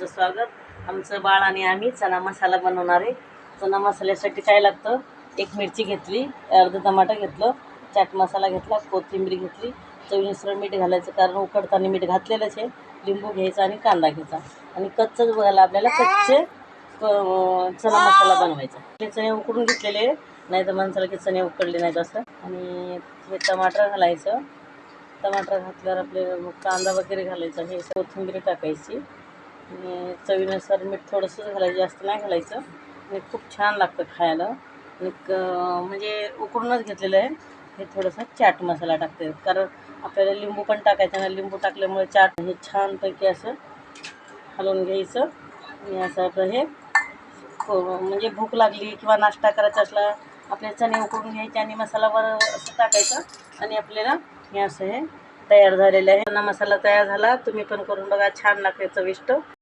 तुमचं स्वागत। आमचं बाळ आणि आम्ही चना मसाला बनवणार आहे। चना मसाल्यासाठी काय लागतं, एक मिरची घेतली, अर्धा टमाटा घेतलं, चाट मसाला घेतला, कोथिंबीर घेतली, चवीनुसार मीठ घालायचं कारण उकडताना मीठ घातलेलंच आहे। लिंबू घ्यायचा आणि कांदा घ्यायचा आणि कच्चंच बघायला आपल्याला कच्चे चना मसाला बनवायचा। ते चणे उकडून घेतलेले, नाही तर माणसाला की चणे उकडले नाहीत असं। आणि हे टमाटर घालायचं, टमाटर घातल्यावर आपल्याला मग कांदा वगैरे घालायचा, हे कोथिंबीर टाकायची आणि चवीनुसार मीठ थोडंसंच घालायचं, जास्त नाही घालायचं। आणि खूप छान लागतं खायला। म्हणजे उकडूनच घेतलेलं आहे। हे थोडंसं चाट मसाला टाकते कारण आपल्याला लिंबू पण टाकायचं ना, लिंबू टाकल्यामुळे चाट हे छानपैकी असं हलवून घ्यायचं। आणि असं आपलं हे म्हणजे भूक लागली किंवा नाश्ता करायचा असला, आपले चणे उकडून घ्यायचे आणि मसालावर असं टाकायचं आणि आपल्याला हे असं हे तयार झालेलं आहे। चना मसाला तयार झाला, तुम्ही पण करून बघा, छान लागते, चविष्ट।